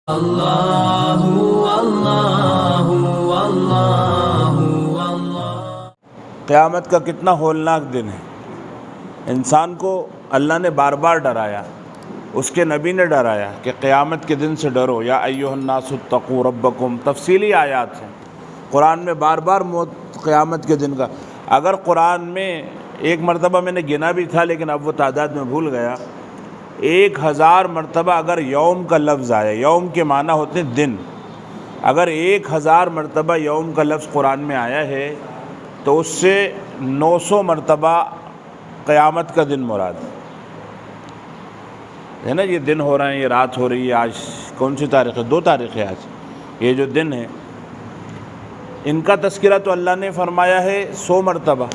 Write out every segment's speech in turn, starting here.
اللہ اللہ اللہ اللہ۔ قیامت کا کتنا ہولناک دن ہے۔ انسان کو اللہ نے بار بار ڈرایا، اس کے نبی نے ڈرایا کہ قیامت کے دن سے ڈرو، یا ایھا الناس اتقوا ربکم، تفصیلی آیات ہیں قرآن میں، بار بار قیامت کے دن کا۔ اگر قرآن میں ایک مرتبہ میں نے گنا بھی تھا لیکن اب وہ تعداد میں بھول گیا، 1000 مرتبہ اگر یوم کا لفظ آیا، یوم کے معنی ہوتے ہیں دن، اگر 1000 مرتبہ یوم کا لفظ قرآن میں آیا ہے تو اس سے 900 مرتبہ قیامت کا دن مراد ہے نا۔ یہ دن ہو رہے ہیں، یہ رات ہو رہی ہے۔ آج کون سی تاریخ ہے؟ 2 تاریخ ہے آج۔ یہ جو دن ہے ان کا تذکرہ تو اللہ نے فرمایا ہے 100 مرتبہ،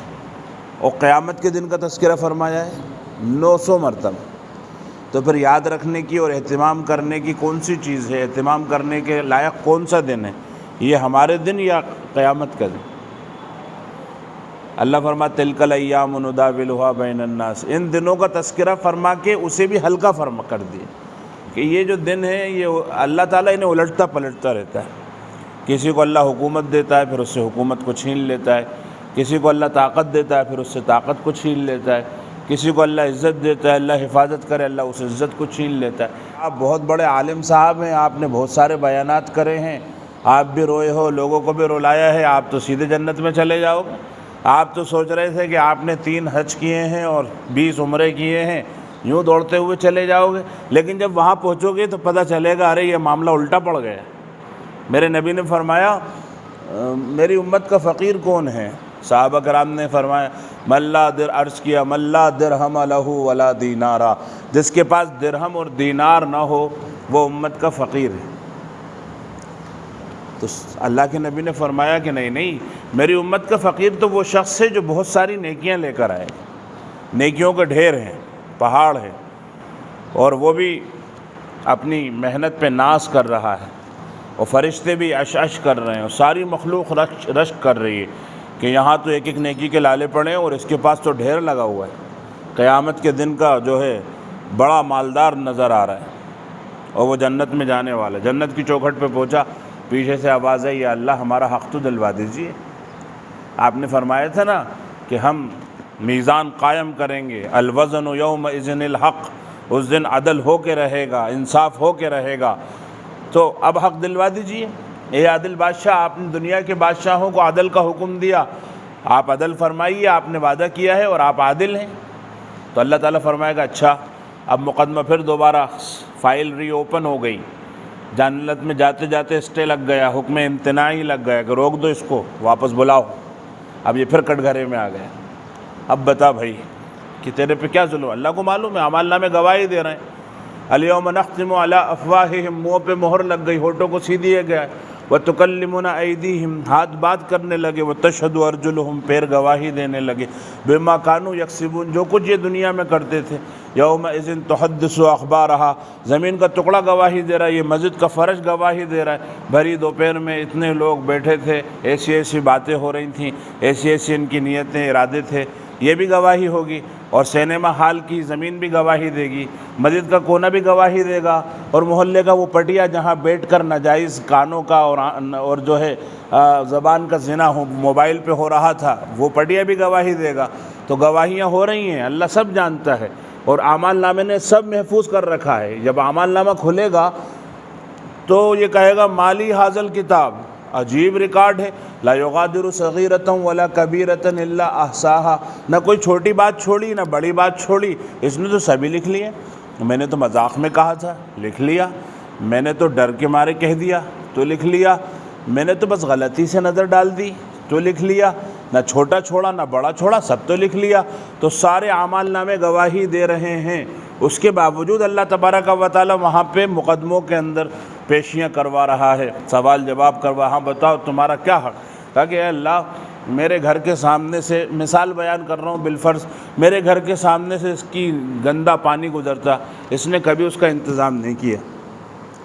اور قیامت کے دن کا تذکرہ فرمایا ہے 900 مرتبہ۔ تو پھر یاد رکھنے کی اور اہتمام کرنے کی کون سی چیز ہے؟ اہتمام کرنے کے لائق کون سا دن ہے؟ یہ ہمارے دن یا قیامت کا دن؟ اللہ فرماتا تلک الایام نداولها بین الناس، ان دنوں کا تذکرہ فرما کے اسے بھی ہلکا فرما کر دیا کہ یہ جو دن ہے یہ اللہ تعالیٰ انہیں الٹتا پلٹتا رہتا ہے۔ کسی کو اللہ حکومت دیتا ہے پھر اس سے حکومت کو چھین لیتا ہے، کسی کو اللہ طاقت دیتا ہے پھر اس سے طاقت کو چھین لیتا ہے، کسی کو اللہ عزت دیتا ہے، اللہ حفاظت کرے اللہ اس عزت کو چھین لیتا ہے۔ آپ بہت بڑے عالم صاحب ہیں، آپ نے بہت سارے بیانات کرے ہیں، آپ بھی روئے ہو، لوگوں کو بھی رلایا ہے، آپ تو سیدھے جنت میں چلے جاؤ گے۔ آپ تو سوچ رہے تھے کہ آپ نے 3 حج کیے ہیں اور 20 عمرے کیے ہیں، یوں دوڑتے ہوئے چلے جاؤ گے، لیکن جب وہاں پہنچو گے تو پتہ چلے گا ارے یہ معاملہ الٹا پڑ گیا۔ میرے نبی نے فرمایا میری امت کا فقیر کون ہے؟ صحابہ کرام نے فرمایا عرض کیا من لا درہم لہ ولا دینارا، جس کے پاس درہم اور دینار نہ ہو وہ امت کا فقیر ہے۔ تو اللہ کے نبی نے فرمایا کہ نہیں، میری امت کا فقیر تو وہ شخص ہے جو بہت ساری نیکیاں لے کر آئے، نیکیوں کے ڈھیر ہیں، پہاڑ ہے، اور وہ بھی اپنی محنت پہ ناز کر رہا ہے، اور فرشتے بھی عش کر رہے ہیں، اور ساری مخلوق رشک کر رہی ہے کہ یہاں تو ایک ایک نیکی کے لالے پڑے ہیں اور اس کے پاس تو ڈھیر لگا ہوا ہے۔ قیامت کے دن کا جو ہے بڑا مالدار نظر آ رہا ہے، اور وہ جنت میں جانے والا ہے۔ جنت کی چوکھٹ پہ پہنچا، پیچھے سے آواز ہے یا اللہ ہمارا حق تو دلوا دیجیے۔ آپ نے فرمایا تھا نا کہ ہم میزان قائم کریں گے، الوزن یومئذ الحق، اس دن عدل ہو کے رہے گا، انصاف ہو کے رہے گا، تو اب حق دلوا دیجیے۔ اے عادل بادشاہ، آپ نے دنیا کے بادشاہوں کو عدل کا حکم دیا، آپ عدل فرمائیے، آپ نے وعدہ کیا ہے اور آپ عادل ہیں۔ تو اللہ تعالیٰ فرمائے گا اچھا، اب مقدمہ پھر دوبارہ فائل ری اوپن ہو گئی، جنت میں جاتے جاتے اسٹے لگ گیا، حکم امتناعی لگ گیا کہ روک دو اس کو، واپس بلاؤ۔ اب یہ پھر کٹ گھرے میں آ گیا، اب بتا بھائی کہ تیرے پہ کیا ظلم؟ اللہ کو معلوم ہے، اعمال نامے گواہی دے رہے ہیں۔ الیوم نختم علی افواہہم، منہ پہ مہر لگ گئی، ہونٹوں کو سی دیا گیا، وتکلمنا ایدیہم، ہاتھ بات کرنے لگے، وتشہد ارجلہم، پیر گواہی دینے لگے، بما کانوا یکسبون، جو کچھ یہ دنیا میں کرتے تھے۔ یومئذ تحدث اخبارہا، زمین کا ٹکڑا گواہی دے رہا ہے، یہ مسجد کا فرش گواہی دے رہا ہے، بھری دوپہر میں اتنے لوگ بیٹھے تھے، ایسی ایسی باتیں ہو رہی تھیں، ایسی ایسی ان کی نیتیں ارادے تھے، یہ بھی گواہی ہوگی۔ اور سینما ہال کی زمین بھی گواہی دے گی، مسجد کا کونا بھی گواہی دے گا، اور محلے کا وہ پٹیا جہاں بیٹھ کر ناجائز کانوں کا اور جو ہے زبان کا زنا موبائل پہ ہو رہا تھا، وہ پٹیا بھی گواہی دے گا۔ تو گواہیاں ہو رہی ہیں، اللہ سب جانتا ہے، اور اعمال نامے نے سب محفوظ کر رکھا ہے۔ جب اعمال نامہ کھلے گا تو یہ کہے گا مالی حاضل کتاب، عجیب ریکارڈ ہے، لا یغادر صغیرۃ ولا کبیرۃ الا احصاها، نہ کوئی چھوٹی بات چھوڑی نہ بڑی بات چھوڑی، اس نے تو سبھی لکھ لیے۔ میں نے تو مذاق میں کہا تھا، لکھ لیا، میں نے تو ڈر کے مارے کہہ دیا تو لکھ لیا، میں نے تو بس غلطی سے نظر ڈال دی تو لکھ لیا، نہ چھوٹا چھوڑا نہ بڑا چھوڑا، سب تو لکھ لیا۔ تو سارے اعمال نامے گواہی دے رہے ہیں، اس کے باوجود اللہ تبارک و تعالی وہاں پہ مقدموں کے اندر پیشیاں کروا رہا ہے، سوال جواب کروا، ہاں بتاؤ تمہارا کیا حق؟ کہا کہ اے اللہ میرے گھر کے سامنے سے، مثال بیان کر رہا ہوں بالفرض، میرے گھر کے سامنے سے اس کی گندا پانی گزرتا، اس نے کبھی اس کا انتظام نہیں کیا،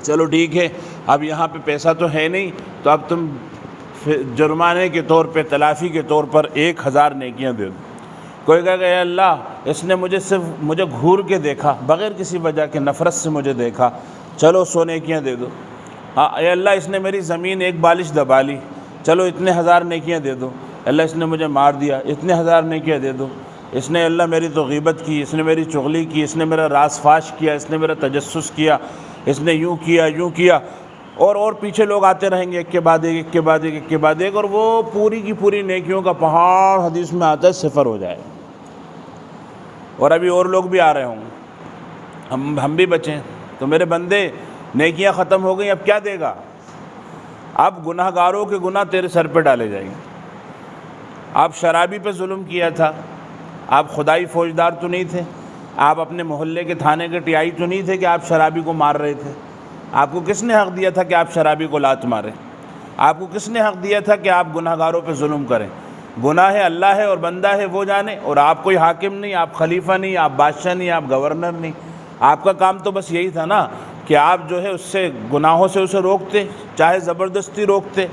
چلو ٹھیک ہے، اب یہاں پہ پیسہ تو ہے نہیں، تو اب تم جرمانے کے طور پہ، تلافی کے طور پر 1000 نیکیاں دے دو۔ کوئی کہے کہ اے اللہ اس نے مجھے گھور کے دیکھا، بغیر کسی وجہ کے نفرت سے مجھے دیکھا، چلو 100 نیکیاں دے دو۔ ہاں اے اللہ اس نے میری زمین ایک بالش دبا لی، چلو اتنے 1000 نیکیاں دے دو۔ اللہ اس نے مجھے مار دیا، اتنے 1000 نیکیاں دے دو۔ اس نے اللہ میری تو غیبت کی، اس نے میری چغلی کی، اس نے میرا راز فاش کیا، اس نے میرا تجسس کیا، اس نے یوں کیا یوں کیا، اور پیچھے لوگ آتے رہیں گے ایک کے بعد ایک، ایک کے بعد ایک، ایک کے بعد ایک، اور وہ پوری کی پوری نیکیوں کا پہاڑ حدیث میں آتا ہے صفر ہو جائے۔ اور ابھی اور لوگ بھی آ رہے ہوں گے، ہم بھی بچیں۔ تو میرے بندے نیکیاں ختم ہو گئیں، اب کیا دے گا؟ اب گناہ گاروں کے گناہ تیرے سر پہ ڈالے جائیں گے۔ آپ شرابی پہ ظلم کیا تھا، آپ خدائی فوجدار تو نہیں تھے، آپ اپنے محلے کے تھانے کے ٹی آئی تو نہیں تھے کہ آپ شرابی کو مار رہے تھے۔ آپ کو کس نے حق دیا تھا کہ آپ شرابی کو لات ماریں؟ آپ کو کس نے حق دیا تھا کہ آپ گناہ گاروں پہ ظلم کریں؟ گناہ ہے اللہ ہے اور بندہ ہے وہ جانے، اور آپ کوئی حاکم نہیں، آپ خلیفہ نہیں، آپ بادشاہ نہیں، آپ گورنر نہیں۔ آپ کا کام تو بس یہی تھا نا کہ آپ جو ہے اس سے گناہوں سے اسے روکتے، چاہے زبردستی روکتے،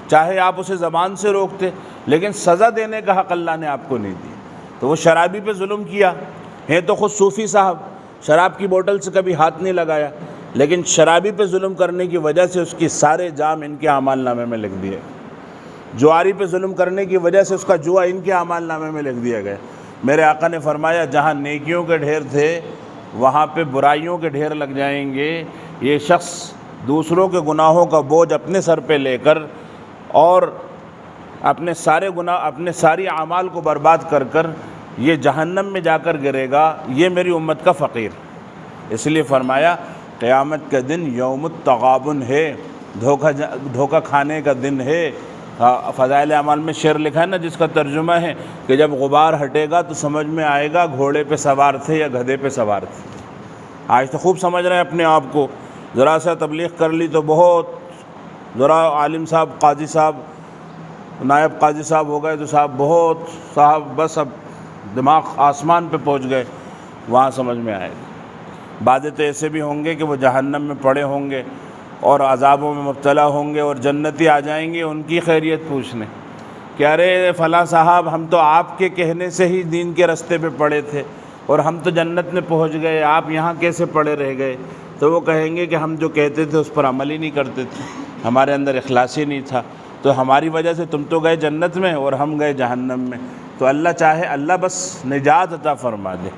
چاہے آپ اسے زبان سے روکتے، لیکن سزا دینے کا حق اللہ نے آپ کو نہیں دیا۔ تو وہ شرابی پہ ظلم کیا ہے، تو خود صوفی صاحب شراب کی بوتل سے کبھی ہاتھ نہیں لگایا، لیکن شرابی پہ ظلم کرنے کی وجہ سے اس کی سارے جام ان کے اعمال نامے میں لکھ دیے۔ جواری پہ ظلم کرنے کی وجہ سے اس کا جوا ان کے اعمال نامے میں لکھ دیا گیا۔ میرے آقا نے فرمایا جہاں نیکیوں کے ڈھیر تھے وہاں پہ برائیوں کے ڈھیر لگ جائیں گے۔ یہ شخص دوسروں کے گناہوں کا بوجھ اپنے سر پہ لے کر اور اپنے ساری اعمال کو برباد کر کر یہ جہنم میں جا کر گرے گا۔ یہ میری امت کا فقیر۔ اس لیے فرمایا قیامت کا دن یوم التغابن ہے، دھوکہ کھانے کا دن ہے۔ فضائل اعمال میں شعر لکھا ہے نا جس کا ترجمہ ہے کہ جب غبار ہٹے گا تو سمجھ میں آئے گا گھوڑے پہ سوار تھے یا گدھے پہ سوار تھے۔ آج تو خوب سمجھ رہے ہیں اپنے آپ کو، ذرا سا تبلیغ کر لی تو بہت، ذرا عالم صاحب، قاضی صاحب، نائب قاضی صاحب ہو گئے تو صاحب بہت، صاحب بس اب دماغ آسمان پہ پہنچ گئے، وہاں سمجھ میں آئے گا۔ بعض تو ایسے بھی ہوں گے کہ وہ جہنم میں پڑے ہوں گے اور عذابوں میں مبتلا ہوں گے، اور جنتی آ جائیں گے ان کی خیریت پوچھنے کہ ارے فلاں صاحب ہم تو آپ کے کہنے سے ہی دین کے رستے پہ پڑے تھے اور ہم تو جنت میں پہنچ گئے، آپ یہاں کیسے پڑے رہ گئے؟ تو وہ کہیں گے کہ ہم جو کہتے تھے اس پر عمل ہی نہیں کرتے تھے، ہمارے اندر اخلاص ہی نہیں تھا، تو ہماری وجہ سے تم تو گئے جنت میں اور ہم گئے جہنم میں۔ تو اللہ چاہے اللہ بس نجات عطا فرما دے۔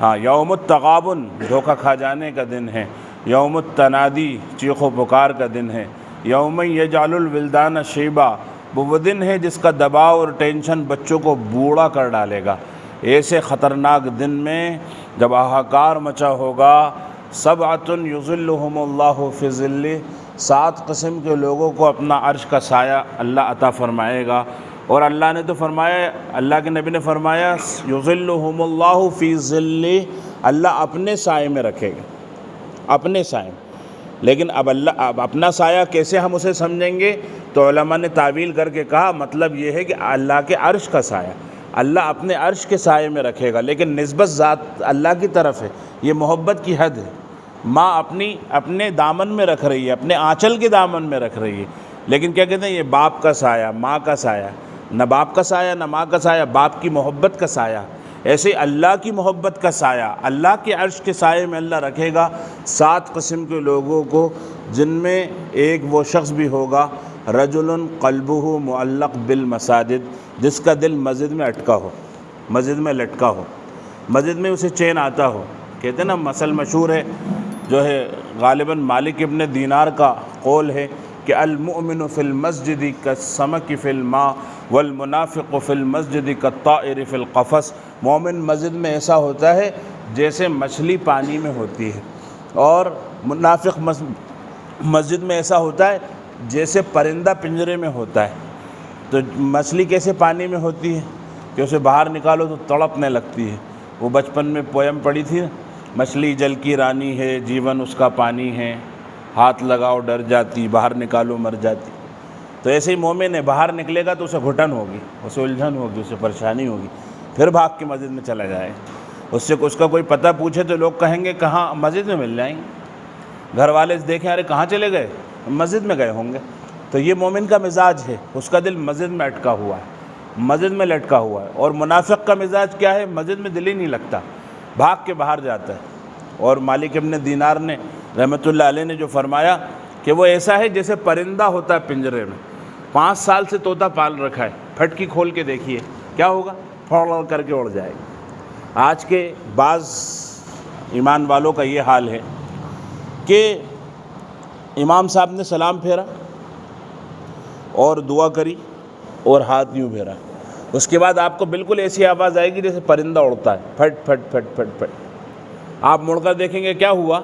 ہاں، یوم التغابن دھوکہ کھا جانے کا دن ہے، یوم التنادی چیخ و پکار کا دن ہے، یوم یجعل الولدان شیبا وہ دن ہے جس کا دباؤ اور ٹینشن بچوں کو بوڑھا کر ڈالے گا۔ ایسے خطرناک دن میں جب ہاہکار مچا ہوگا، سبعۃ یظلھم اللہ فی ظلہ، 7 قسم کے لوگوں کو اپنا عرش کا سایہ اللہ عطا فرمائے گا۔ اور اللہ نے تو فرمایا، اللہ کے نبی نے فرمایا یظلھم اللہ فی ظلہ، اللہ اپنے سائے میں رکھے گا، اپنے سائے میں۔ لیکن اب اپنا سایہ کیسے ہم اسے سمجھیں گے؟ تو علماء نے تعویل کر کے کہا مطلب یہ ہے کہ اللہ کے عرش کا سایہ، اللہ اپنے عرش کے سائے میں رکھے گا، لیکن نسبت ذات اللہ کی طرف ہے، یہ محبت کی حد ہے۔ ماں اپنے دامن میں رکھ رہی ہے، اپنے آنچل کے دامن میں رکھ رہی ہے، لیکن کیا کہتے ہیں یہ باپ کا سایہ، ماں کا سایہ، نہ باپ کا سایہ نہ ماں کا سایہ، باپ کی محبت کا سایہ۔ ایسے اللہ کی محبت کا سایہ اللہ کے عرش کے سائے میں اللہ رکھے گا 7 قسم کے لوگوں کو، جن میں ایک وہ شخص بھی ہوگا رجل قلبہ معلق بالمساجد، جس کا دل مسجد میں اٹکا ہو، مسجد میں لٹکا ہو، مسجد میں اسے چین آتا ہو۔ کہتے ہیں نا، مثل مشہور ہے جو ہے غالباً مالک ابن دینار کا قول ہے کہ المؤمن فی المسجد کالسمک فی الماء والمنافق فی المسجد کالطائر فی القفص۔ مومن مسجد میں ایسا ہوتا ہے جیسے مچھلی پانی میں ہوتی ہے، اور منافق مسجد میں ایسا ہوتا ہے جیسے پرندہ پنجرے میں ہوتا ہے۔ تو مچھلی کیسے پانی میں ہوتی ہے کہ اسے باہر نکالو تو تڑپنے لگتی ہے۔ وہ بچپن میں پویم پڑھی تھی، مچھلی جل کی رانی ہے جیون اس کا پانی ہے، ہاتھ لگاؤ ڈر جاتی باہر نکالو مر جاتی۔ تو ایسے ہی مومن ہے، باہر نکلے گا تو اسے گھٹن ہوگی، اسے الجھن ہوگی، اسے پریشانی ہوگی، پھر بھاگ کے مسجد میں چلا جائے۔ اس کا کوئی پتہ پوچھے تو لوگ کہیں گے کہاں؟ مسجد میں مل جائیں گے۔ گھر والے دیکھیں ارے کہاں چلے گئے؟ مسجد میں گئے ہوں گے۔ تو یہ مومن کا مزاج ہے، اس کا دل مسجد میں اٹکا ہوا ہے، مسجد میں لٹکا ہوا ہے۔ اور منافق کا مزاج کیا ہے؟ مسجد میں دل ہی نہیں لگتا، بھاگ کے باہر جاتا ہے۔ اور مالک ابن دینار نے رحمۃ اللہ علیہ نے جو فرمایا کہ وہ ایسا ہے جیسے پرندہ ہوتا ہے پنجرے میں، 5 سال سے طوطا پال رکھا ہے، پھٹکی کھول کے دیکھیے کیا ہوگا، پھڑ کر کے اڑ جائے گا۔ آج کے بعض ایمان والوں کا یہ حال ہے کہ امام صاحب نے سلام پھیرا اور دعا کری اور ہاتھ یوں پھیرا، اس کے بعد آپ کو بالکل ایسی آواز آئے گی جیسے پرندہ اڑتا ہے، پھٹ پھٹ پھٹ پھٹ پھٹ۔ آپ مڑ کر دیکھیں گے کیا ہوا،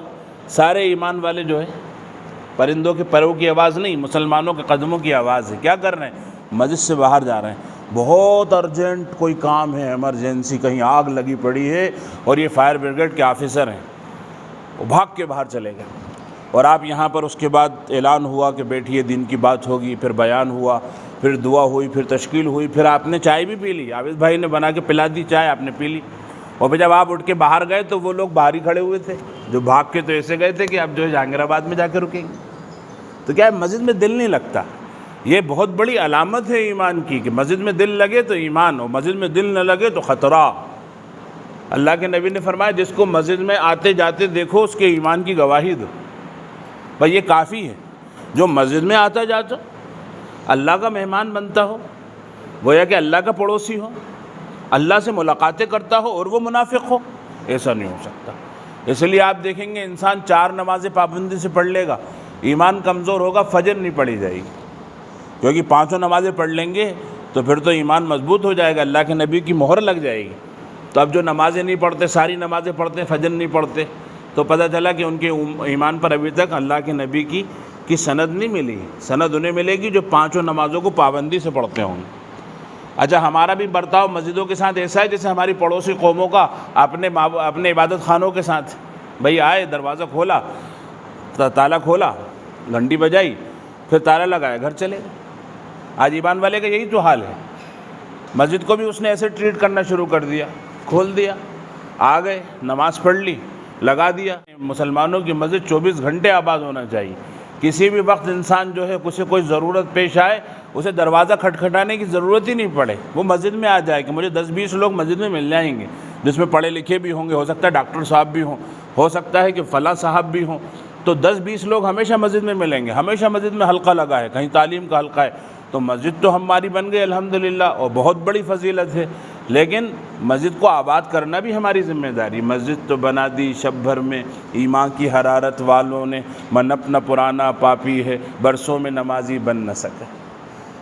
سارے ایمان والے جو ہے پرندوں کے پروں کی آواز نہیں، مسلمانوں کے قدموں کی آواز ہے۔ کیا کر رہے ہیں؟ مسجد سے باہر جا رہے ہیں، بہت ارجنٹ کوئی کام ہے، ایمرجنسی، کہیں آگ لگی پڑی ہے اور یہ فائر بریگیڈ کے آفیسر ہیں، وہ بھاگ کے باہر چلے گئے۔ اور آپ یہاں پر اس کے بعد اعلان ہوا کہ بیٹھیے دین کی بات ہوگی، پھر بیان ہوا، پھر دعا ہوئی، پھر تشکیل ہوئی، پھر آپ نے چائے بھی پی لی، عابد بھائی نے بنا کے پلا دی چائے، آپ نے پی لی، اور پھر جب آپ اٹھ کے باہر گئے تو وہ لوگ باہر ہی کھڑے ہوئے تھے، جو بھاگ کے تو ایسے گئے تھے کہ اب جو ہے جہانگیر آباد میں جا کے رکیں گے۔ تو کیا ہے، مسجد میں دل نہیں لگتا، یہ بہت بڑی علامت ہے ایمان کی کہ مسجد میں دل لگے تو ایمان ہو، مسجد میں دل نہ لگے تو خطرہ۔ اللہ کے نبی نے فرمایا جس کو مسجد میں آتے جاتے دیکھو اس کے ایمان کی گواہی دو، بھائی یہ کافی ہے۔ جو مسجد میں آتا جاتا اللہ کا مہمان بنتا ہو، گویا کہ اللہ کا پڑوسی ہو، اللہ سے ملاقاتیں کرتا ہو اور وہ منافق ہو، ایسا نہیں ہو سکتا۔ اس لیے آپ دیکھیں گے انسان 4 نمازیں پابندی سے پڑھ لے گا، ایمان کمزور ہوگا، فجر نہیں پڑھی جائے گی، کیونکہ 5 نمازیں پڑھ لیں گے تو پھر تو ایمان مضبوط ہو جائے گا، اللہ کے نبی کی مہر لگ جائے گی۔ تو اب جو نمازیں نہیں پڑھتے، ساری نمازیں پڑھتے ہیں، فجر نہیں پڑھتے، تو پتہ چلا کہ ان کے ایمان پر ابھی تک اللہ کے نبی کی سند نہیں ملی۔ سند انہیں ملے گی جو 5 نمازوں کو پابندی سے پڑھتے ہوں گے۔ اچھا، ہمارا بھی برتاؤ مسجدوں کے ساتھ ایسا ہے جیسے ہماری پڑوسی قوموں کا اپنے عبادت خانوں کے ساتھ، بھئی آئے، دروازہ کھولا، تالا کھولا، گھنٹی بجائی، پھر تالا لگایا، گھر چلے گئے۔ آج ایمان والے کا یہی تو حال ہے، مسجد کو بھی اس نے ایسے ٹریٹ کرنا شروع کر دیا، کھول دیا، آ گئے، نماز پڑھ لی، لگا دیا۔ مسلمانوں کی مسجد 24 گھنٹے آباد ہونا چاہیے، کسی بھی وقت انسان جو ہے اسے کوئی ضرورت پیش آئے، اسے دروازہ کھٹکھٹانے کی ضرورت ہی نہیں پڑے، وہ مسجد میں آ جائے کہ مجھے 10-20 لوگ مسجد میں مل جائیں گے، جس میں پڑھے لکھے بھی ہوں گے، ہو سکتا ہے ڈاکٹر صاحب بھی ہوں، ہو سکتا ہے کہ فلاں صاحب بھی ہوں، تو 10-20 لوگ ہمیشہ مسجد میں ملیں گے، ہمیشہ مسجد میں حلقہ لگا ہے، کہیں تعلیم کا حلقہ ہے، تو مسجد تو ہماری بن گئی الحمدللہ، اور بہت بڑی فضیلت ہے۔ لیکن مسجد کو آباد کرنا بھی ہماری ذمہ داری۔ مسجد تو بنا دی شب بھر میں ایمان کی حرارت والوں نے، من اپنا پرانا پاپی ہے، برسوں میں نمازی بن نہ سکے۔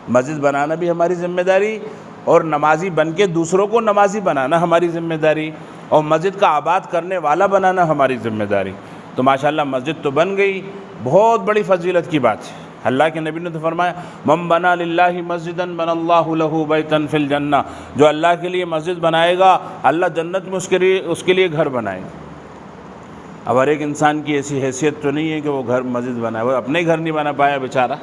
مسجد بنانا بھی ہماری ذمہ داری، اور نمازی بن کے دوسروں کو نمازی بنانا ہماری ذمہ داری، اور مسجد کا آباد کرنے والا بنانا ہماری ذمہ داری۔ تو ماشاءاللہ مسجد تو بن گئی، بہت بڑی فضیلت کی بات ہے۔ اللہ کے نبی نے تو فرمایا من بنا للہ مسجدا بنى اللہ لہ بیتا فی الجنہ، جو اللہ کے لیے مسجد بنائے گا اللہ جنت میں اس کے لیے گھر بنائے گا۔ اب ہر ایک انسان کی ایسی حیثیت تو نہیں ہے کہ وہ گھر مسجد بنائے، وہ اپنے گھر نہیں بنا پایا بیچارہ،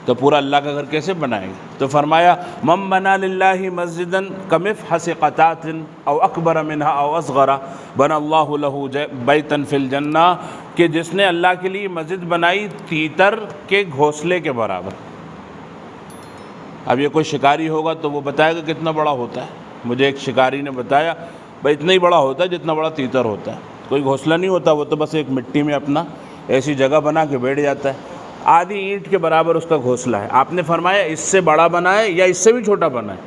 تو پورا اللہ کا گھر کیسے بنائے گا؟ تو فرمایا من بنا للہ مسجدا کمفحص قطعۃ او اکبر منها او اصغر بنى اللہ لہ بیتا فی الجنہ، کہ جس نے اللہ کے لیے مسجد بنائی تیتر کے گھونسلے کے برابر۔ اب یہ کوئی شکاری ہوگا تو وہ بتائے گا کتنا بڑا ہوتا ہے۔ مجھے ایک شکاری نے بتایا بھائی اتنا ہی بڑا ہوتا ہے جتنا بڑا تیتر ہوتا ہے، کوئی گھونسلہ نہیں ہوتا، وہ تو بس ایک مٹی میں اپنا ایسی جگہ بنا کے بیٹھ جاتا ہے، آدھی اینٹ کے برابر اس کا گھونسلہ ہے۔ آپ نے فرمایا اس سے بڑا بنائے یا اس سے بھی چھوٹا بنائے؟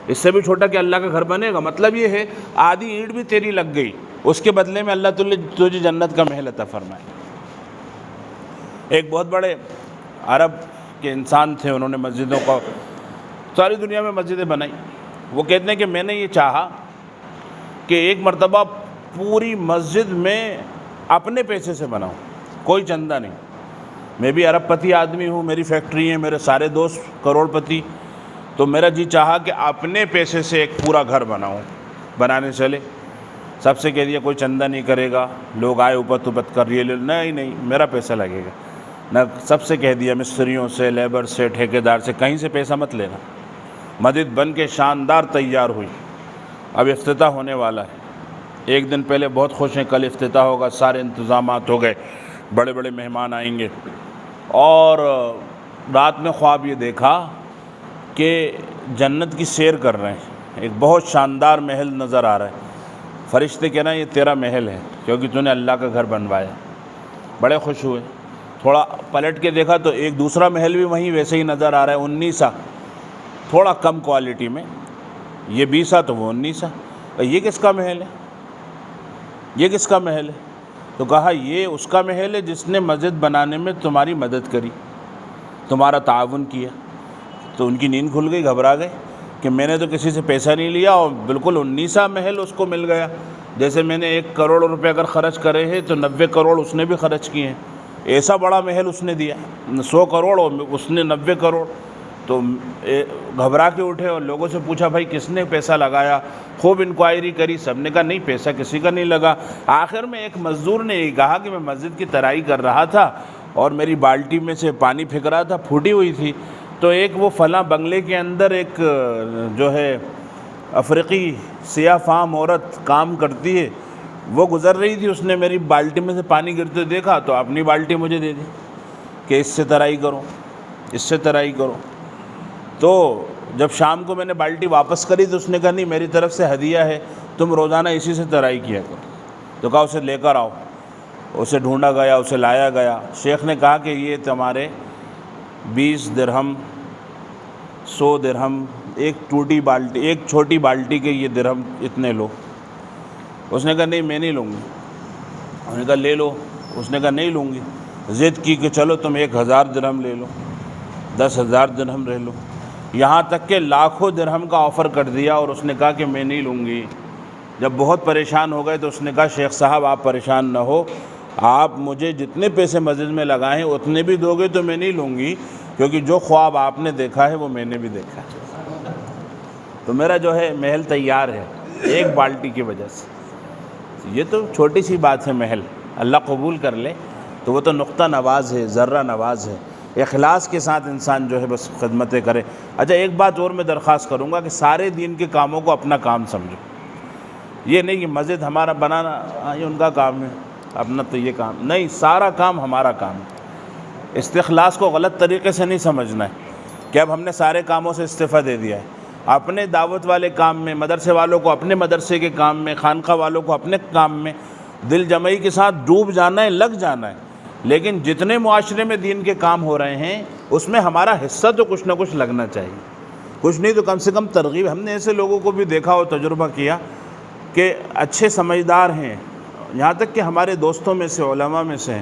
اس سے بھی چھوٹا کہ اللہ کا گھر بنے گا، مطلب یہ ہے آدھی اینٹ بھی تیری لگ گئی، اس کے بدلے میں اللہ تجھے جنت کا محل عطا فرمائے۔ ایک بہت بڑے عرب کے انسان تھے، انہوں نے مسجدوں کو ساری دنیا میں مسجدیں بنائی۔ وہ کہتے ہیں کہ میں نے یہ چاہا کہ ایک مرتبہ پوری مسجد میں اپنے پیسے سے بناؤں، کوئی چندہ نہیں۔ میں بھی ارب پتی آدمی ہوں، میری فیکٹری ہے، میرے سارے دوست کروڑ پتی، تو میرا جی چاہا کہ اپنے پیسے سے ایک پورا گھر بناؤں۔ بنانے چلے، سب سے کہہ دیا کوئی چندہ نہیں کرے گا، لوگ آئے اوپر تپت کر یہ نہیں میرا پیسہ لگے گا۔ نہ سب سے کہہ دیا مستریوں سے، لیبر سے، ٹھیکیدار سے، کہیں سے پیسہ مت لینا۔ مسجد بن کے شاندار تیار ہوئی، اب افتتاح ہونے والا ہے۔ ایک دن پہلے بہت خوش ہیں، کل افتتاح ہوگا، سارے انتظامات ہو گئے، بڑے بڑے مہمان آئیں گے۔ اور رات میں خواب یہ دیکھا کہ جنت کی سیر کر رہے ہیں، ایک بہت شاندار محل نظر آ رہا ہے۔ فرشتے کہنا یہ تیرا محل ہے کیونکہ تو نے اللہ کا گھر بنوایا۔ بڑے خوش ہوئے، تھوڑا پلٹ کے دیکھا تو ایک دوسرا محل بھی وہیں ویسے ہی نظر آ رہا ہے، 19 تھوڑا کم کوالٹی میں، یہ 20 تو وہ 19۔ یہ کس کا محل ہے؟ یہ کس کا محل ہے؟ تو کہا یہ اس کا محل ہے جس نے مسجد بنانے میں تمہاری مدد کری، تمہارا تعاون کیا۔ تو ان کی نیند کھل گئی، گھبرا گئے کہ میں نے تو کسی سے پیسہ نہیں لیا اور بالکل 19 محل اس کو مل گیا، جیسے میں نے 1 کروڑ روپے اگر خرچ کرے ہیں تو 90 کروڑ اس نے بھی خرچ کیے ہیں، ایسا بڑا محل اس نے دیا، 100 کروڑ اور اس نے 90 کروڑ۔ تو گھبرا کے اٹھے اور لوگوں سے پوچھا بھائی کس نے پیسہ لگایا، خوب انکوائری کری، سب نے کہا نہیں پیسہ کسی کا نہیں لگا۔ آخر میں ایک مزدور نے یہ کہا کہ میں مسجد کی ترائی کر رہا تھا اور میری بالٹی میں سے پانی پھینک رہا تھا، پھوٹی ہوئی تھی، تو ایک وہ فلاں بنگلے کے اندر ایک جو ہے افریقی سیاہ فام عورت کام کرتی ہے، وہ گزر رہی تھی، اس نے میری بالٹی میں سے پانی گرتے دیکھا تو اپنی بالٹی مجھے دے دی کہ اس سے ترائی کرو، اس سے ترائی کرو۔ تو جب شام کو میں نے بالٹی واپس کری تو اس نے کہا نہیں میری طرف سے ہدیہ ہے، تم روزانہ اسی سے ترائی کیا کرو۔ تو کہا اسے لے کر آؤ، اسے ڈھونڈا گیا، اسے لایا گیا۔ شیخ نے کہا کہ یہ تمہارے 20 درہم، 100 درہم، ایک چھوٹی بالٹی کے یہ درہم اتنے لو۔ اس نے کہا نہیں میں نہیں لوں گی۔ انہوں نے کہا لے لو۔ اس نے کہا نہیں لوں گی۔ ضد کی کہ چلو تم 1000 درہم لے لو، 10,000 درہم لے لو، یہاں تک کہ لاکھوں درہم کا آفر کر دیا، اور اس نے کہا کہ میں نہیں لوں گی۔ جب بہت پریشان ہو گئے تو اس نے کہا شیخ صاحب آپ پریشان نہ ہو، آپ مجھے جتنے پیسے مسجد میں لگائیں اتنے بھی دو گے تو میں نہیں لوں گی، کیونکہ جو خواب آپ نے دیکھا ہے وہ میں نے بھی دیکھا ہے۔ تو میرا جو ہے محل تیار ہے ایک بالٹی کی وجہ سے۔ یہ تو چھوٹی سی بات ہے، محل اللہ قبول کر لے تو وہ تو نقطہ نواز ہے، ذرہ نواز ہے۔ اخلاص کے ساتھ انسان جو ہے بس خدمتیں کرے۔ اچھا ایک بات اور میں درخواست کروں گا کہ سارے دین کے کاموں کو اپنا کام سمجھو، یہ نہیں کہ مسجد ہمارا بنانا یہ ان کا کام ہے، اپنا تو یہ کام نہیں، سارا کام ہمارا کام ہے۔ استخلاص کو غلط طریقے سے نہیں سمجھنا ہے کہ اب ہم نے سارے کاموں سے استعفیٰ دے دیا ہے۔ اپنے دعوت والے کام میں، مدرسے والوں کو اپنے مدرسے کے کام میں، خانقاہ والوں کو اپنے کام میں دل جمعی کے ساتھ ڈوب جانا ہے، لگ جانا ہے۔ لیکن جتنے معاشرے میں دین کے کام ہو رہے ہیں اس میں ہمارا حصہ تو کچھ نہ کچھ لگنا چاہیے، کچھ نہیں تو کم سے کم ترغیب۔ ہم نے ایسے لوگوں کو بھی دیکھا اور تجربہ کیا کہ اچھے سمجھدار ہیں، یہاں تک کہ ہمارے دوستوں میں سے، علماء میں سے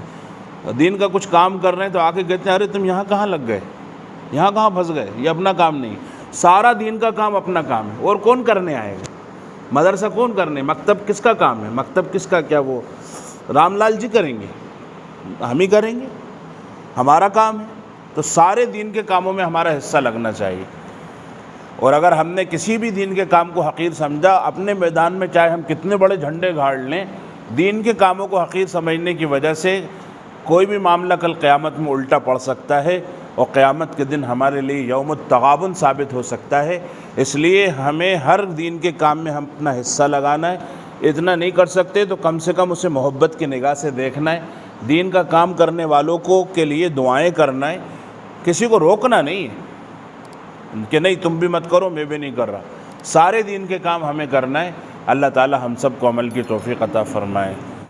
دین کا کچھ کام کر رہے ہیں تو آ کے کہتے ہیں ارے تم یہاں کہاں لگ گئے، یہاں کہاں پھنس گئے، یہ اپنا کام نہیں، سارا دین کا کام اپنا کام ہے۔ اور کون کرنے آئے گا؟ مدرسہ کون کرنے؟ مکتب کس کا کام ہے؟ مکتب کس کا؟ کیا وہ رام لال جی کریں گے؟ ہم ہی کریں گے، ہمارا کام ہے۔ تو سارے دین کے کاموں میں ہمارا حصہ لگنا چاہیے۔ اور اگر ہم نے کسی بھی دین کے کام کو حقیر سمجھا، اپنے میدان میں چاہے ہم کتنے بڑے جھنڈے گاڑ لیں، دین کے کاموں کو حقیر سمجھنے کی وجہ سے کوئی بھی معاملہ کل قیامت میں الٹا پڑ سکتا ہے، اور قیامت کے دن ہمارے لیے یوم التغابن ثابت ہو سکتا ہے۔ اس لیے ہمیں ہر دین کے کام میں ہم اپنا حصہ لگانا ہے۔ اتنا نہیں کر سکتے تو کم سے کم اسے محبت کی نگاہ سے دیکھنا ہے، دین کا کام کرنے والوں کو کے لیے دعائیں کرنا ہے، کسی کو روکنا نہیں ہے کہ نہیں تم بھی مت کرو میں بھی نہیں کر رہا، سارے دین کے کام ہمیں کرنا ہے۔ اللہ تعالی ہم سب کو عمل کی توفیق عطا فرمائے۔